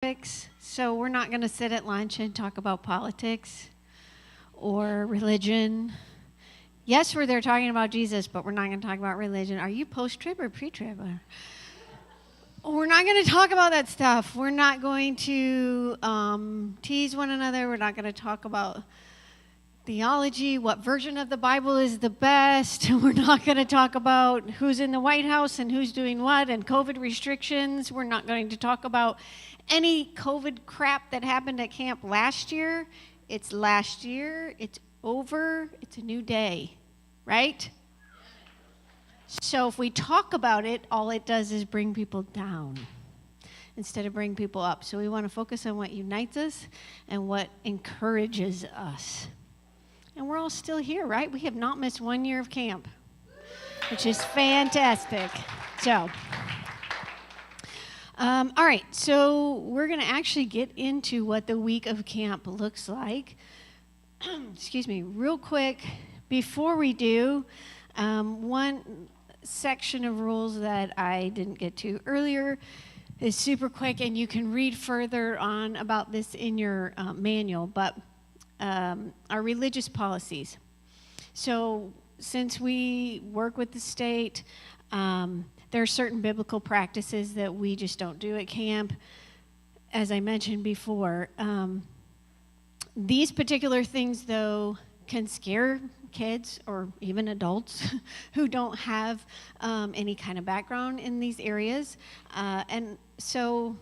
topics. So we're not going to sit at lunch and talk about politics or religion. Yes, we're there talking about Jesus, but we're not going to talk about religion. Are you post-trib or pre-trib? We're not going to talk about that stuff. We're not going to tease one another. We're not going to talk about theology, what version of the Bible is the best. We're not going to talk about who's in the White House and who's doing what and COVID restrictions. We're not going to talk about any COVID crap that happened at camp last year. It's last year. It's over. It's a new day, right? So if we talk about it, all it does is bring people down instead of bring people up. So we want to focus on what unites us and what encourages us. And we're all still here, right? We have not missed 1 year of camp, which is fantastic. So, all right. So we're going to actually get into what the week of camp looks like. Excuse me, real quick. Before we do, one section of rules that I didn't get to earlier is super quick, and you can read further on about this in your manual, but our religious policies. So since we work with the state, there are certain biblical practices that we just don't do at camp. As I mentioned before, these particular things, though, can scare kids or even adults who don't have any kind of background in these areas. And so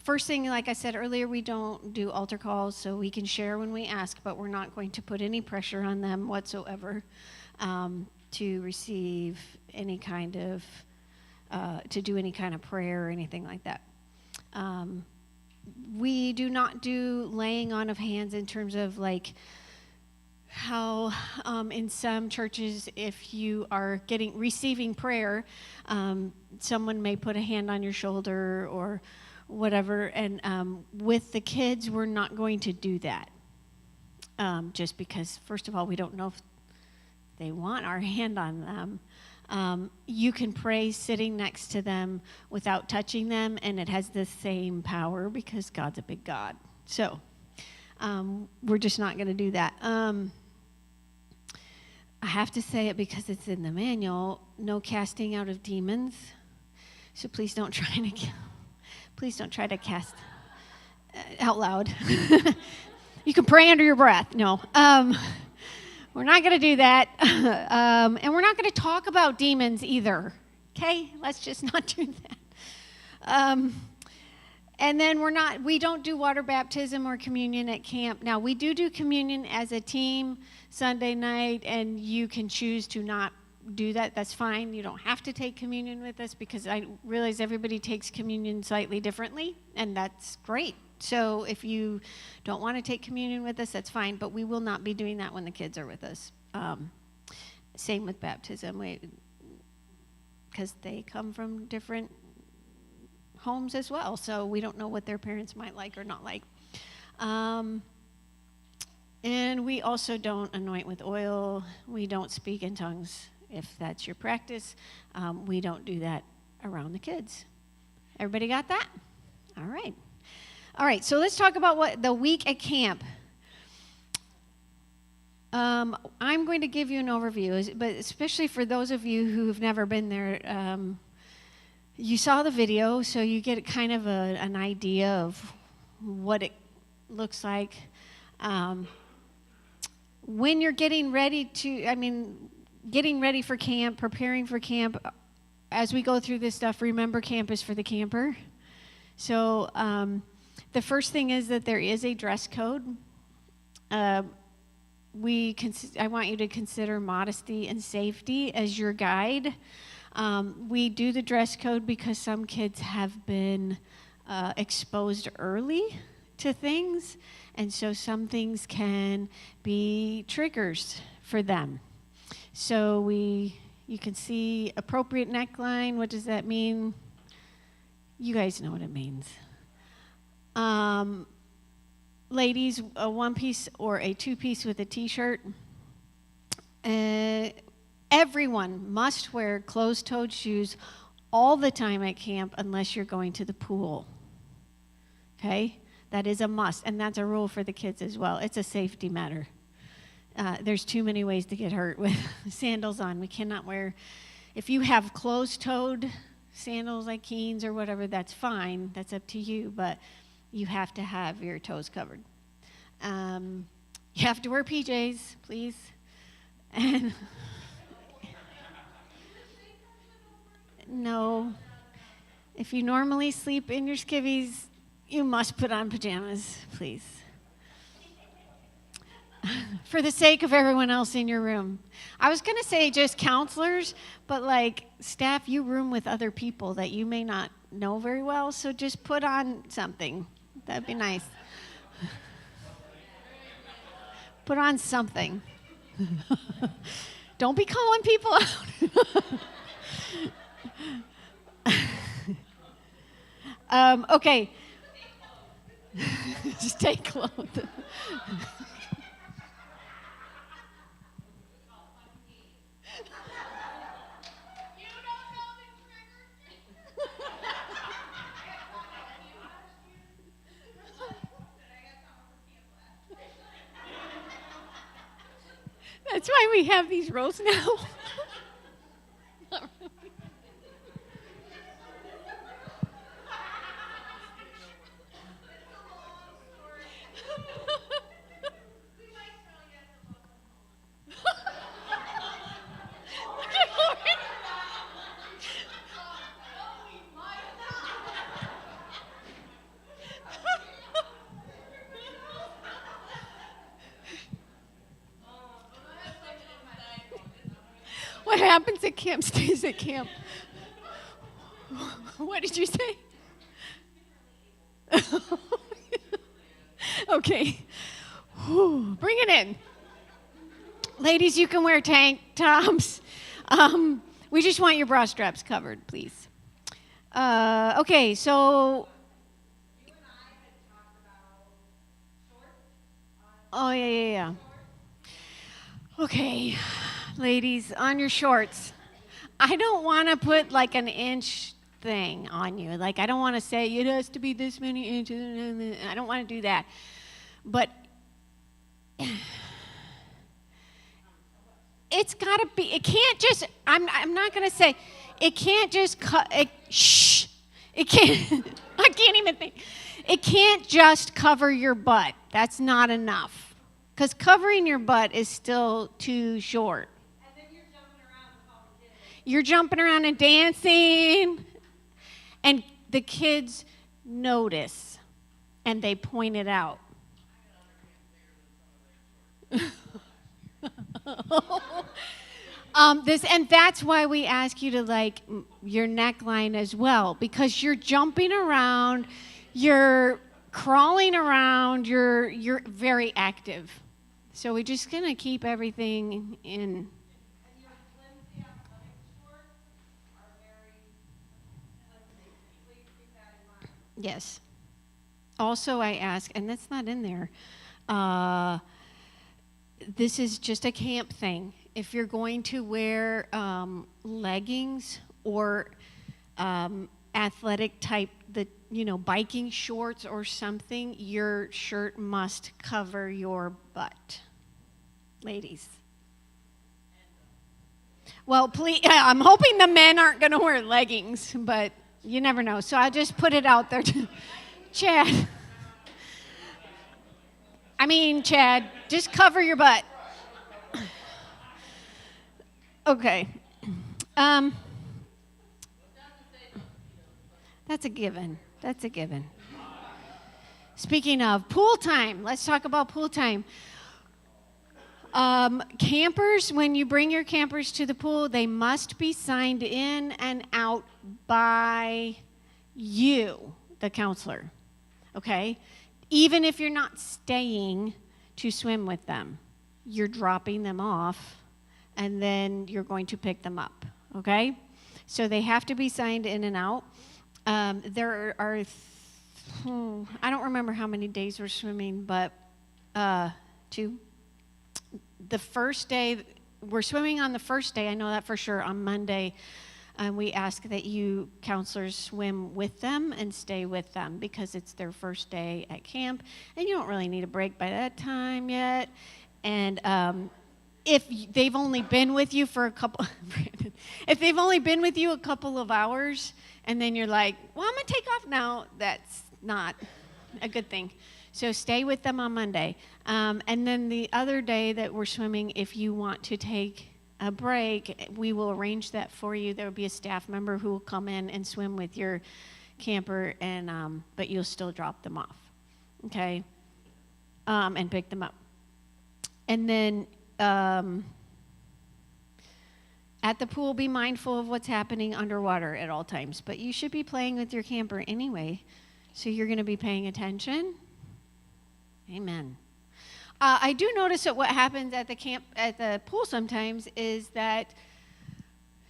first thing, like I said earlier, we don't do altar calls, so we can share when we ask, but we're not going to put any pressure on them whatsoever to receive any kind of, to do any kind of prayer or anything like that. We do not do laying on of hands in terms of like how in some churches, if you are receiving prayer, someone may put a hand on your shoulder or whatever, and with the kids, we're not going to do that. Just because, first of all, we don't know if they want our hand on them. You can pray sitting next to them without touching them, and it has the same power because God's a big God. So we're just not going to do that. I have to say it because it's in the manual, no casting out of demons. So please don't try to cast out loud. You can pray under your breath. No. We're not going to do that. And we're not going to talk about demons either. Okay? Let's just not do that. And then we don't do water baptism or communion at camp. Now, we do communion as a team Sunday night, and you can choose to not do that. That's fine. You don't have to take communion with us because I realize everybody takes communion slightly differently, and that's great. So if you don't want to take communion with us, that's fine, but we will not be doing that when the kids are with us. Same with baptism, because they come from different homes as well, so we don't know what their parents might like or not like. And we also don't anoint with oil. We don't speak in tongues. If that's your practice, we don't do that around the kids. Everybody got that? All right. All right, so let's talk about what the week at camp. I'm going to give you an overview, but especially for those of you who've never been there, you saw the video, so you get kind of an idea of what it looks like. When you're getting ready for camp, preparing for camp, as we go through this stuff, remember camp is for the camper. So the first thing is that there is a dress code. I want you to consider modesty and safety as your guide. We do the dress code because some kids have been exposed early to things, and so some things can be triggers for them. So you can see appropriate neckline. What does that mean? You guys know what it means. Ladies, a one-piece or a two-piece with a t-shirt. Everyone must wear closed-toed shoes all the time at camp unless you're going to the pool. okay? That is a must, and that's a rule for the kids as well. It's a safety matter. There's too many ways to get hurt with sandals on. We cannot wear, if you have closed-toed sandals like Keens or whatever, that's fine. That's up to you, but you have to have your toes covered. You have to wear PJs, please. And no, if you normally sleep in your skivvies, you must put on pajamas, please. For the sake of everyone else in your room. I was going to say just counselors, but like staff, you room with other people that you may not know very well, so just put on something. That'd be nice. Put on something. Don't be calling people out. Okay. Just take clothes. That's why we have these roles now. What happens at camp stays at camp. What did you say? Okay. Whew. Bring it in. Ladies, you can wear tank tops. We just want your bra straps covered, please. Okay, so. Oh, yeah. Okay, ladies, on your shorts. I don't want to put like an inch thing on you. Like, I don't want to say it has to be this many inches. I don't want to do that. But it's got to be, it can't just, I'm not going to say, it can't just cut, it can't, I can't even think. It can't just cover your butt. That's not enough. Because covering your butt is still too short. And then you're jumping around with all the kids. You're jumping around and dancing. And the kids notice. And they point it out. And that's why we ask you to like your neckline as well. Because you're jumping around. You're crawling around. You're very active. So we're just going to keep everything in. And your flimsy athletic shorts are very, please keep that in mind. Yes. Also, I ask, and that's not in there, this is just a camp thing. If you're going to wear leggings or athletic type, biking shorts or something, your shirt must cover your butt. Ladies. Well, please, I'm hoping the men aren't going to wear leggings, but you never know. So I'll just put it out there. Chad, just cover your butt. Okay. That's a given. Speaking of pool time, let's talk about pool time. Campers, when you bring your campers to the pool, they must be signed in and out by you, the counselor, okay? Even if you're not staying to swim with them, you're dropping them off, and then you're going to pick them up, okay? So they have to be signed in and out. There are, I don't remember how many days we're swimming, but 2. The first day, we're swimming on the first day, I know that for sure, on Monday. We ask that you counselors swim with them and stay with them because it's their first day at camp, and you don't really need a break by that time yet. And if they've only been with you for a couple, if they've only been with you a couple of hours, and then you're like, well, I'm gonna take off now, that's not a good thing. So stay with them on Monday. And then the other day that we're swimming, if you want to take a break, we will arrange that for you. There will be a staff member who will come in and swim with your camper, and but you'll still drop them off, okay? And pick them up. And then at the pool, be mindful of what's happening underwater at all times. But you should be playing with your camper anyway, so you're going to be paying attention. Amen. I do notice that what happens at the pool sometimes is that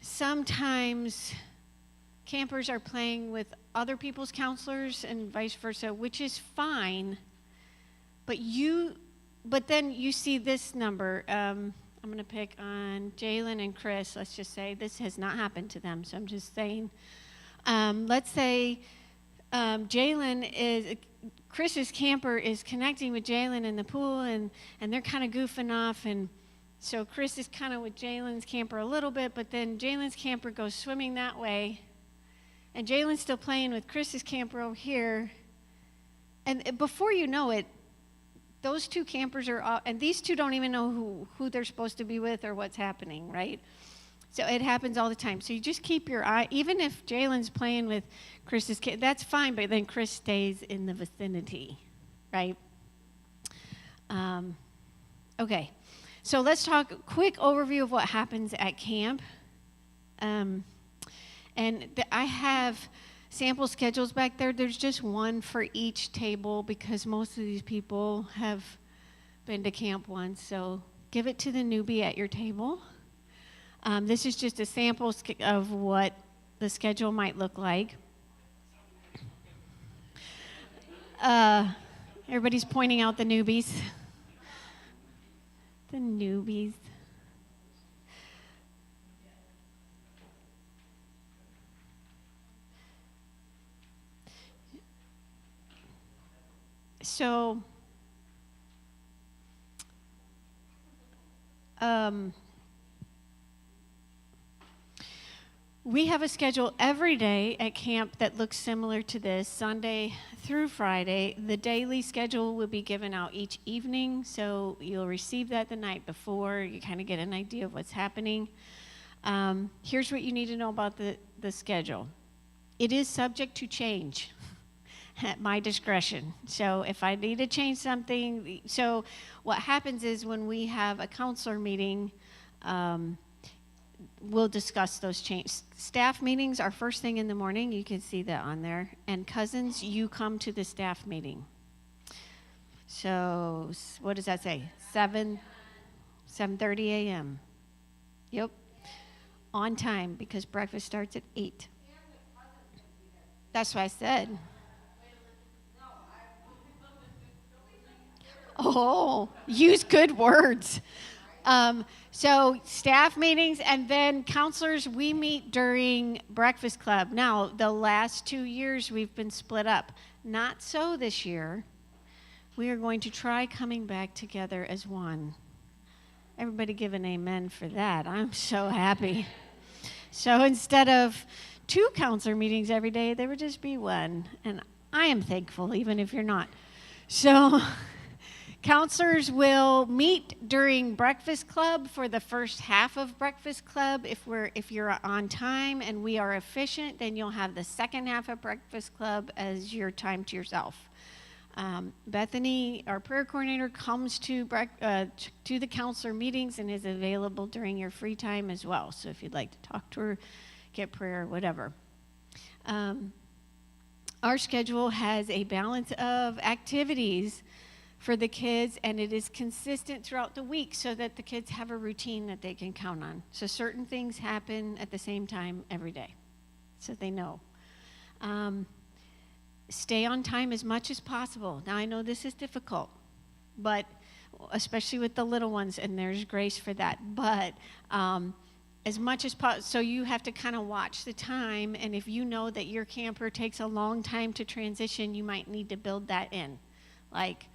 sometimes campers are playing with other people's counselors and vice versa, which is fine. But then you see this number. I'm going to pick on Jalen and Chris. Let's just say this has not happened to them, so I'm just saying. Let's say Chris's camper is connecting with Jalen in the pool, and they're kind of goofing off, and so Chris is kind of with Jalen's camper a little bit, but then Jalen's camper goes swimming that way, and Jalen's still playing with Chris's camper over here, and before you know it, those two campers are off, and these two don't even know who they're supposed to be with or what's happening, right? So it happens all the time. So you just keep your eye, even if Jalen's playing with Chris's kid, that's fine, but then Chris stays in the vicinity, right? Okay, so let's talk a quick overview of what happens at camp. I have sample schedules back there. There's just one for each table because most of these people have been to camp once, so give it to the newbie at your table. This is just a sample of what the schedule might look like. Everybody's pointing out the newbies. The newbies. So, we have a schedule every day at camp that looks similar to this, Sunday through Friday. The daily schedule will be given out each evening, so you'll receive that the night before. You kind of get an idea of what's happening. Here's what you need to know about the schedule. It is subject to change at my discretion. So if I need to change something, so what happens is when we have a counselor meeting, we'll discuss those changes. Staff meetings are first thing in the morning. You can see that on there. And cousins, you come to the staff meeting. So what does that say? 7:30 a.m. Yep. On time because breakfast starts at 8. That's what I said. Oh, use good words. So staff meetings and then counselors, we meet during breakfast club. Now, the last 2 years we've been split up. Not so this year. We are going to try coming back together as one. Everybody give an amen for that. I'm so happy. So instead of 2 counselor meetings every day, there would just be one. And I am thankful, even if you're not. So counselors will meet during breakfast club for the first half of breakfast club. If you're on time and we are efficient, then you'll have the second half of breakfast club as your time to yourself. Bethany, our prayer coordinator, comes to the counselor meetings and is available during your free time as well. So if you'd like to talk to her, get prayer, whatever. Our schedule has a balance of activities for the kids, and it is consistent throughout the week so that the kids have a routine that they can count on. So certain things happen at the same time every day, so they know. Stay on time as much as possible. Now, I know this is difficult, but especially with the little ones, and there's grace for that. But as much as possible. So you have to kind of watch the time, and if you know that your camper takes a long time to transition, you might need to build that in. Like,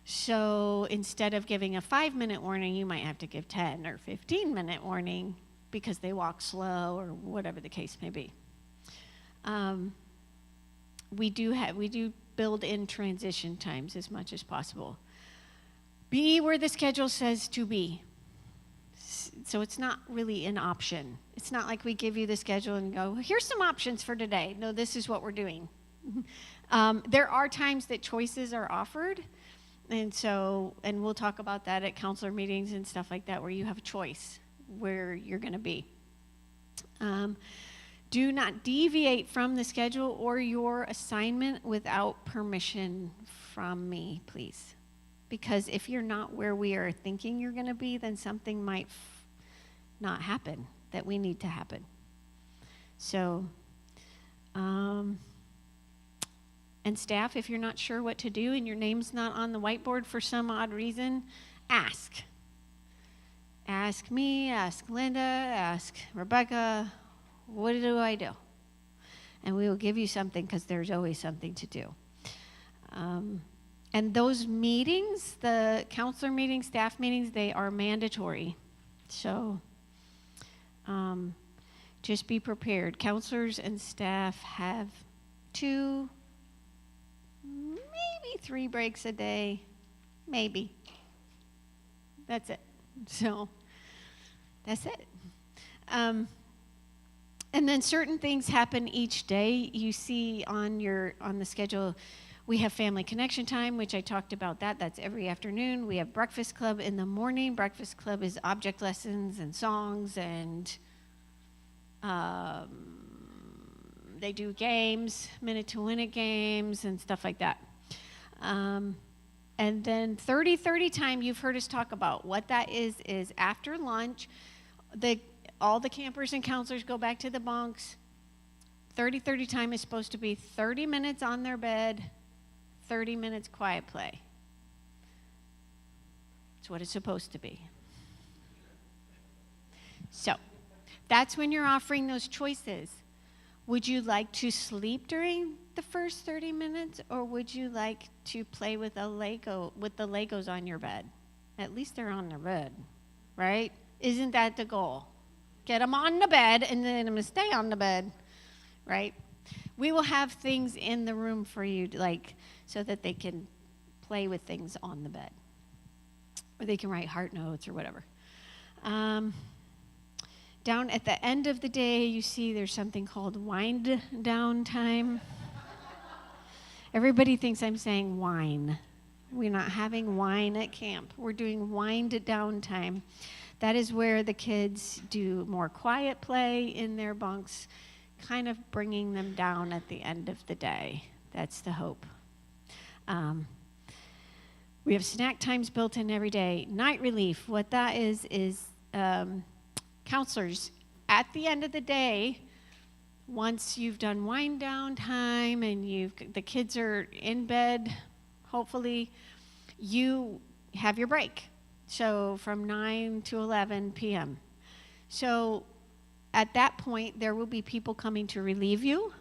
so instead of giving a 5-minute warning, you might have to give 10 or 15-minute warning because they walk slow or whatever the case may be. We do build in transition times as much as possible. Be where the schedule says to be. So it's not really an option. It's not like we give you the schedule and go, here's some options for today. No, this is what we're doing. There are times that choices are offered. And we'll talk about that at counselor meetings and stuff like that, where you have a choice where you're going to be. Do not deviate from the schedule or your assignment without permission from me, please. Because if you're not where we are thinking you're going to be, then something might not happen that we need to happen. So, and staff, if you're not sure what to do and your name's not on the whiteboard for some odd reason, ask. Ask me, ask Linda, ask Rebecca, what do I do? And we will give you something, because there's always something to do. And those meetings, the counselor meetings, staff meetings, they are mandatory. So just be prepared. Counselors and staff have 2, maybe 3 breaks a day. Maybe. That's it. So that's it. And then certain things happen each day. You see on the schedule, we have family connection time, which I talked about that. That's every afternoon. We have breakfast club in the morning. Breakfast club is object lessons and songs, and they do games, minute to win it games and stuff like that. And then 30-30 time, you've heard us talk about. What that is after lunch, all the campers and counselors go back to the bunks. 30-30 time is supposed to be 30 minutes on their bed, 30 minutes quiet play. It's what it's supposed to be. So that's when you're offering those choices. Would you like to sleep during the first 30 minutes, or would you like to play with the Legos on your bed? At least they're on their bed, right? Isn't that the goal? Get them on the bed, and then I'm going to stay on the bed, right? We will have things in the room for you, like, so that they can play with things on the bed. Or they can write heart notes or whatever. Down at the end of the day, you see there's something called wind down time. Everybody thinks I'm saying wine. We're not having wine at camp. We're doing wind down time. That is where the kids do more quiet play in their bunks, kind of bringing them down at the end of the day. That's the hope. We have snack times built in every day. Night relief, what that is counselors, at the end of the day, once you've done wind down time and the kids are in bed, hopefully, you have your break. So from 9 to 11 p.m. So at that point, there will be people coming to relieve you,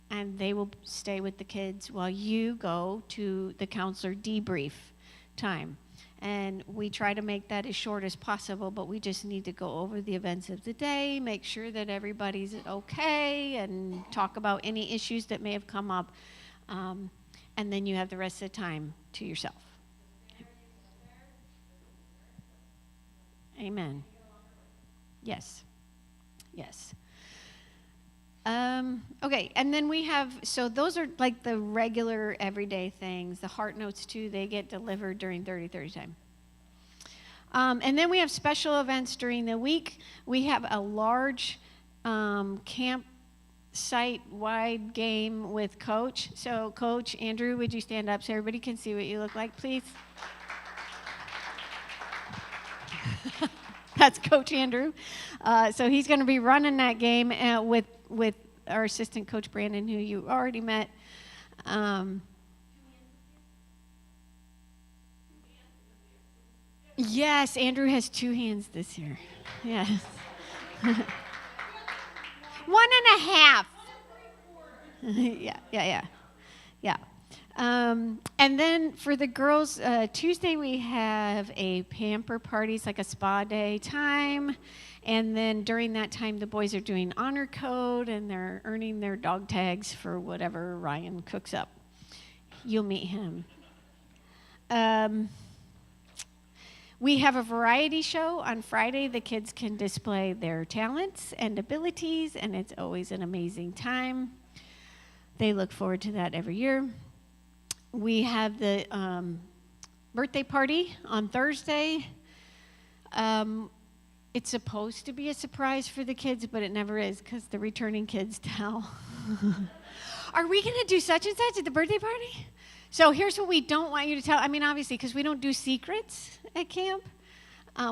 and they will stay with the kids while you go to the counselor debrief time. And we try to make that as short as possible, but we just need to go over the events of the day, make sure that everybody's okay, and talk about any issues that may have come up. And then you have the rest of the time to yourself. Amen. Yes. Yes. Okay, and then we have, so those are like the regular everyday things. The heart notes too, they get delivered during 30-30 time. And then we have special events during the week. We have a large campsite-wide game with Coach. So Coach Andrew, would you stand up so everybody can see what you look like, please? That's Coach Andrew. So he's going to be running that game with our assistant coach Brandon, who you already met. Yes, Andrew has 2 hands this year. Yes. 1.5. Yeah. And then for the girls, Tuesday we have a pamper party. It's like a spa day time. And then during that time, the boys are doing honor code and they're earning their dog tags for whatever Ryan cooks up. You'll meet him. We have a variety show on Friday. The kids can display their talents and abilities, and it's always an amazing time. They look forward to that every year. We have the birthday party on Thursday. It's supposed to be a surprise for the kids, but it never is because the returning kids tell. Are we going to do such and such at the birthday party? So here's what we don't want you to tell. I mean, obviously, because we don't do secrets at camp.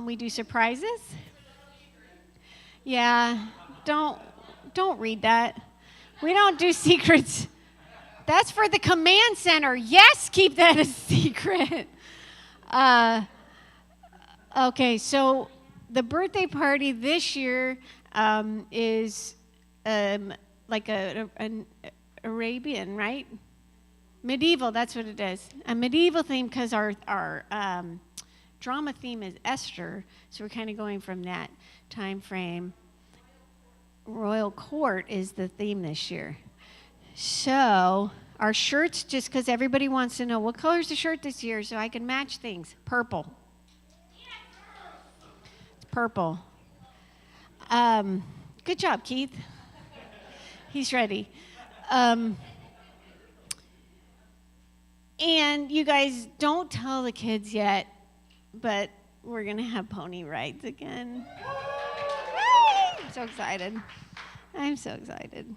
We do surprises. Yeah, don't read that. We don't do secrets. That's for the command center. Yes, keep that a secret. Okay, so the birthday party this year is like an Arabian, right? Medieval, that's what it is. A medieval theme because our drama theme is Esther, so we're kind of going from that time frame. Royal Court is the theme this year. So our shirts, just because everybody wants to know, what color is the shirt this year so I can match things? Purple. It's purple. Good job, Keith. He's ready. And you guys, don't tell the kids yet, but we're going to have pony rides again. I'm so excited. I'm so excited.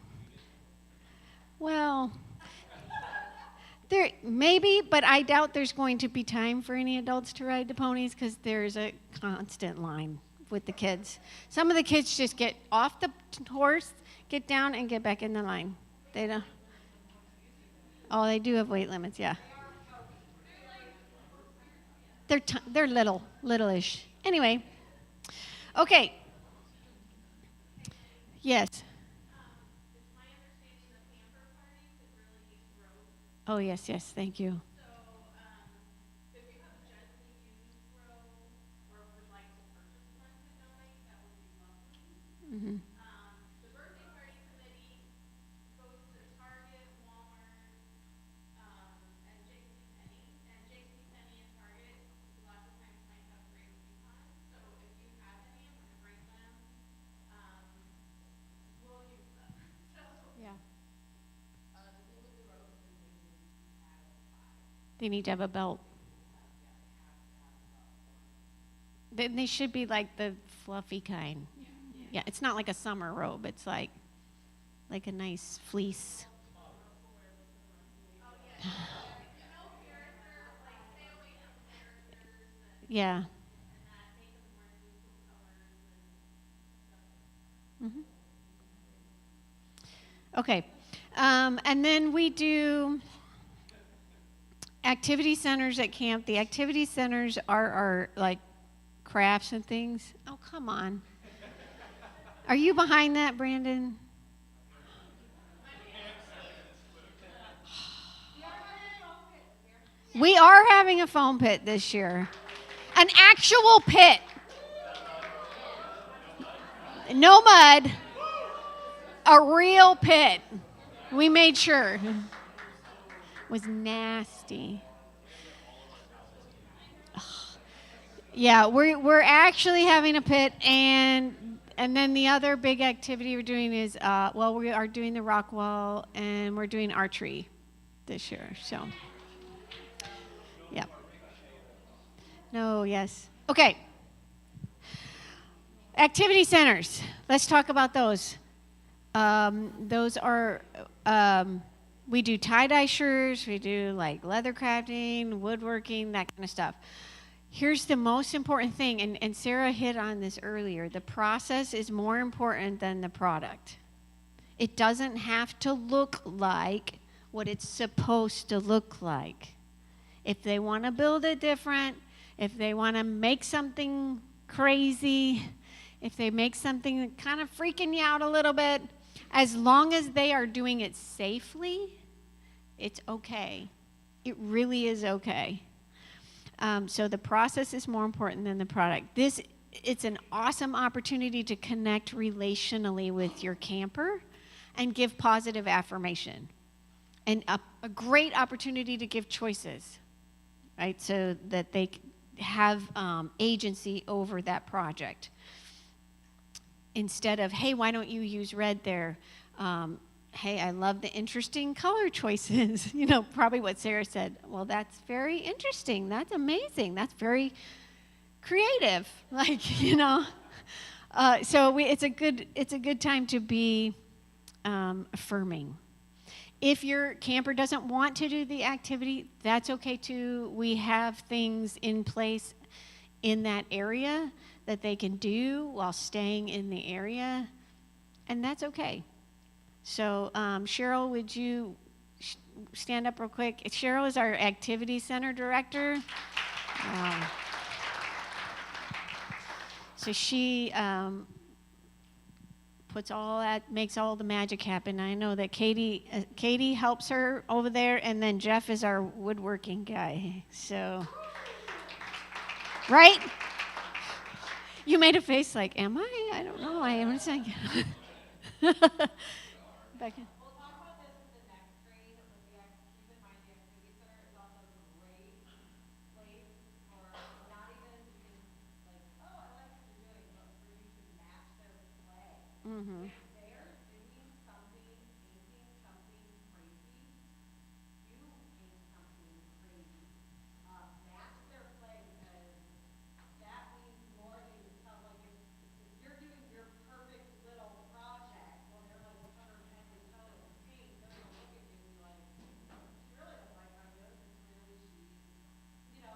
Well, there maybe, but I doubt there's going to be time for any adults to ride the ponies because there's a constant line with the kids. Some of the kids just get off the horse, get down, and get back in the line. They don't. Oh, they do have weight limits, yeah. They're little-ish. Anyway, okay. Yes. Oh, yes, thank you. If you have a gently used row or would like to purchase one to donate, that would be lovely. Mm-hmm. The birthday party committee goes to Target, Walmart, and JCPenney. And JCPenney and Target lots of times might have great coupons. So if you have any and want to bring them, we'll use them. Yeah. They need to have a belt. Then they should be like the fluffy kind. Yeah, it's not like a summer robe. It's like a nice fleece. Yeah. Mm-hmm. Okay. And then we do activity centers at camp. The activity centers are our like crafts and things. Oh, come on. Are you behind that, Brandon? We are having a foam pit this year. An actual pit. No mud. A real pit. We made sure. It was nasty. Yeah, we're actually having a pit, and then the other big activity we're doing is we are doing the rock wall, and we're doing archery this year. So, yeah. No, yes. Okay. Activity centers. Let's talk about those. Those are, we do tie-dye shirts, we do like leather crafting, woodworking, that kind of stuff. Here's the most important thing, and Sarah hit on this earlier. The process is more important than the product. It doesn't have to look like what it's supposed to look like. If they want to build it different, if they want to make something crazy, if they make something that kind of freaking you out a little bit, as long as they are doing it safely, it's okay. It really is okay. So the process is more important than the product. It's an awesome opportunity to connect relationally with your camper and give positive affirmation. And a great opportunity to give choices, right? So that they have agency over that project. Instead of, hey, why don't you use red there? Hey, I love the interesting color choices. Probably what Sarah said. Well, that's very interesting. That's amazing. That's very creative. So it's a good time to be affirming. If your camper doesn't want to do the activity, that's okay too. We have things in place in that area that they can do while staying in the area, and that's okay. So Cheryl, would you stand up real quick? Cheryl is our activity center director. So she makes all the magic happen. I know that Katie helps her over there, and then Jeff is our woodworking guy. So, right? You made a face like, am I? I don't know. I am saying. Becca. We'll talk about this in the next grade, but keep in mind the activity center is also a great place for not even you can I like what you're doing, but for you to match their play. Mm-hmm. If they're doing something, painting something crazy, you paint something crazy. Match their play because that means more than you tell. If you're doing your perfect little project, well, they're covered head to toe in paint. They're gonna look at you and be like, "She really doesn't like how I'm doing this. Clearly, she's,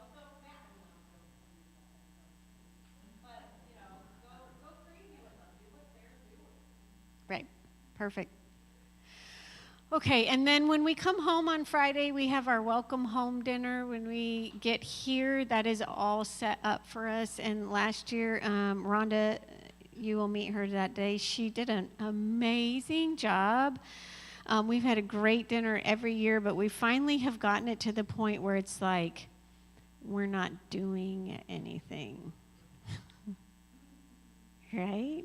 So Matt, but go crazy with them. Do what they're doing." Right. Perfect. Okay, and then when we come home on Friday, we have our welcome home dinner. When we get here, that is all set up for us. And last year, Rhonda, you will meet her that day. She did an amazing job. We've had a great dinner every year, but we finally have gotten it to the point where it's like, we're not doing anything. Right?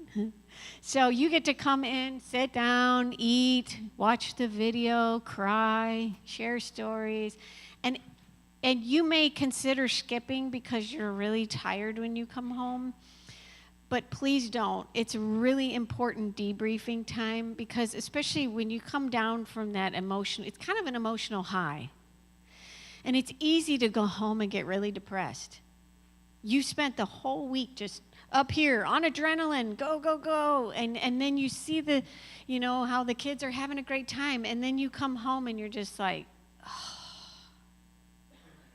So you get to come in, sit down, eat, watch the video, cry, share stories. And you may consider skipping because you're really tired when you come home. But please don't. It's a really important debriefing time because especially when you come down from that emotion, it's kind of an emotional high. And it's easy to go home and get really depressed. You spent the whole week just up here on adrenaline, go, go, go. And then you see how the kids are having a great time. And then you come home and you're just like, oh,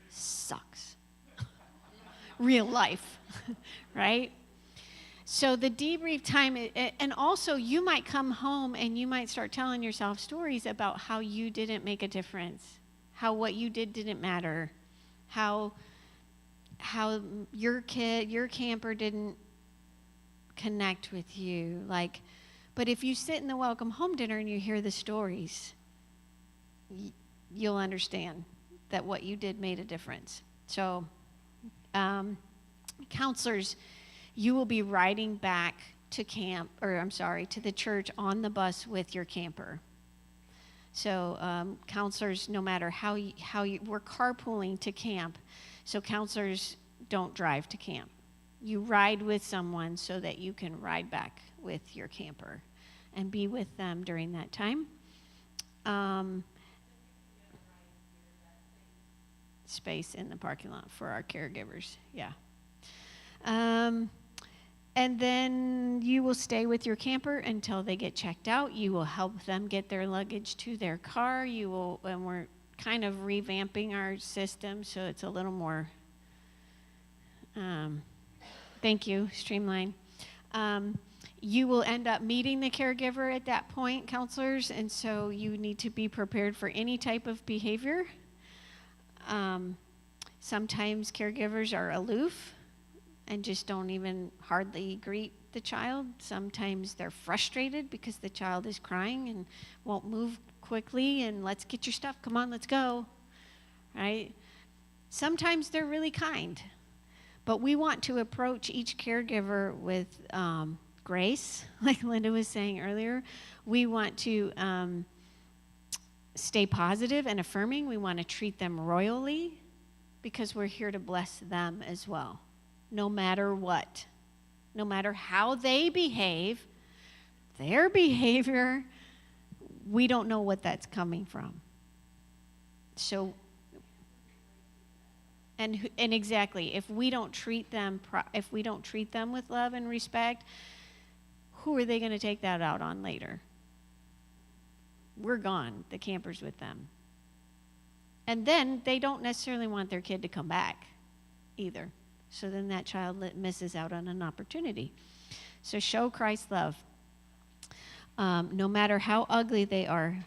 sucks. Real life, right? So the debrief time, and also you might come home and you might start telling yourself stories about how you didn't make a difference, how what you did didn't matter, how your camper didn't connect with you. But if you sit in the welcome home dinner and you hear the stories, you'll understand that what you did made a difference. So, counselors, you will be riding back to to the church on the bus with your camper. So, counselors, no matter how we're carpooling to camp. So counselors don't drive to camp. You ride with someone so that you can ride back with your camper and be with them during that time. Space in the parking lot for our caregivers, yeah. And then you will stay with your camper until they get checked out. You will help them get their luggage to their car. And we're kind of revamping our system so it's a little more, thank you, streamline. You will end up meeting the caregiver at that point, counselors, and so you need to be prepared for any type of behavior. Sometimes caregivers are aloof and just don't even hardly greet the child. Sometimes they're frustrated because the child is crying and won't move quickly, and let's get your stuff, come on, let's go, right? Sometimes they're really kind, but we want to approach each caregiver with grace, like Linda was saying earlier. We want to stay positive and affirming. We want to treat them royally because we're here to bless them as well, no matter what. No matter how they behave, their behavior, we don't know what that's coming from. So, and exactly, if we don't treat them with love and respect, who are they going to take that out on later? We're gone, the camper's with them. And then they don't necessarily want their kid to come back either. So then that child misses out on an opportunity. So show Christ's love. No matter how ugly they are,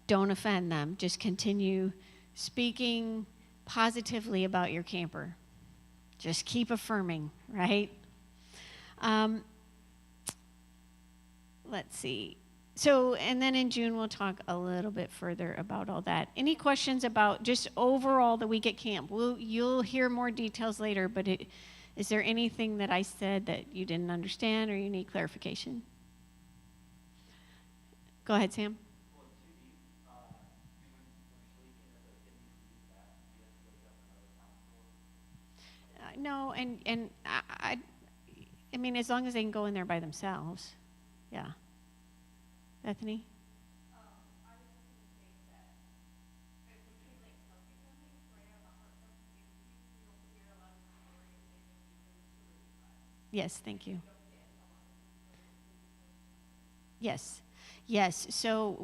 don't offend them. Just continue speaking positively about your camper. Just keep affirming, right? Let's see. So, and then in June, we'll talk a little bit further about all that. Any questions about just overall the week at camp? You'll hear more details later, but is there anything that I said that you didn't understand or you need clarification? Go ahead, Sam. No, and I mean, as long as they can go in there by themselves, yeah. Bethany? I was just going to say that if we could like tell people things right out of the heart from safety, we don't hear a lot of stories and they make people really fun. Yes, thank you. We don't get a lot of these stories. Yes. Yes. So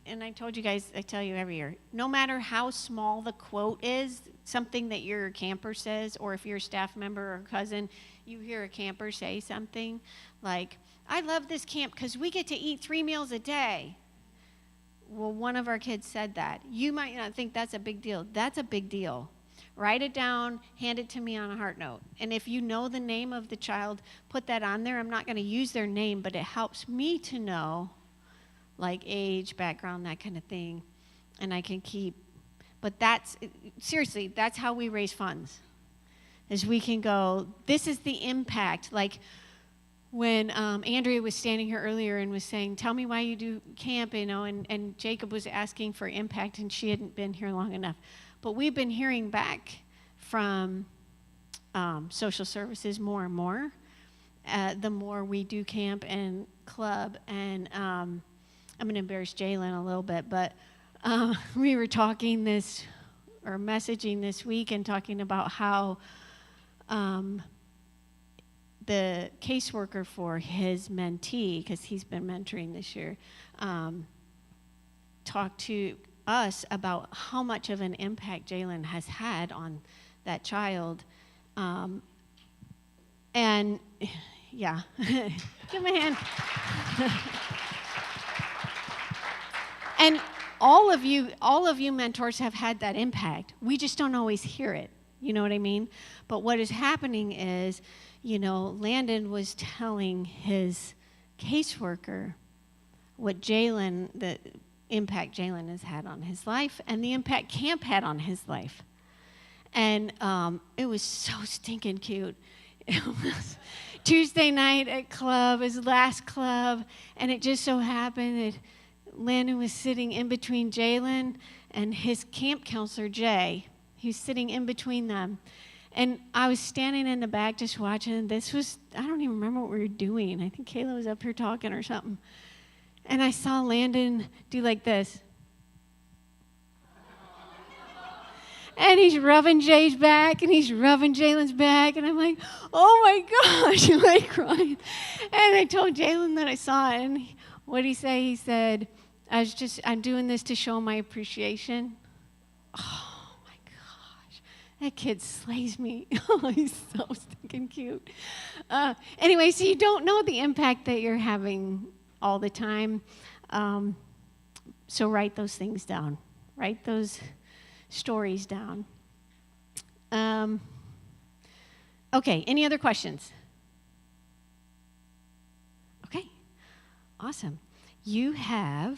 and I told you guys, I tell you every year, no matter how small the quote is, something that your camper says, or if you're a staff member or cousin, you hear a camper say something like, I love this camp because we get to eat 3 meals a day. Well, one of our kids said that. You might not think that's a big deal. That's a big deal. Write it down, hand it to me on a heart note. And if you know the name of the child, put that on there. I'm not going to use their name, but it helps me to know, like age, background, that kind of thing. And I can keep, but seriously, that's how we raise funds. Is we can go, this is the impact. Like when Andrea was standing here earlier and was saying, tell me why you do camp, and Jacob was asking for impact, and she hadn't been here long enough. But we've been hearing back from social services more and more, the more we do camp and club. And I'm going to embarrass Jalen a little bit, but we were talking messaging this week and talking about how the caseworker for his mentee, because he's been mentoring this year, talked to us about how much of an impact Jalen has had on that child. And yeah, give him a hand. And all of you mentors have had that impact. We just don't always hear it. You know what I mean? But what is happening is, Landon was telling his caseworker what the impact Jalen has had on his life and the impact camp had on his life. And it was so stinking cute. It was Tuesday night at club, his last club, and it just so happened that Landon was sitting in between Jalen and his camp counselor, Jay. He was sitting in between them. And I was standing in the back just watching. I don't even remember what we were doing. I think Kayla was up here talking or something. And I saw Landon do like this. And he's rubbing Jay's back, and he's rubbing Jalen's back. And I'm like, oh my gosh, I'm like crying. And I told Jalen that I saw it. And what did he say? He said, I'm doing this to show my appreciation. Oh. That kid slays me. Oh, he's so stinking cute. Anyway, so you don't know the impact that you're having all the time. So write those things down. Write those stories down. Okay, any other questions? Awesome. You have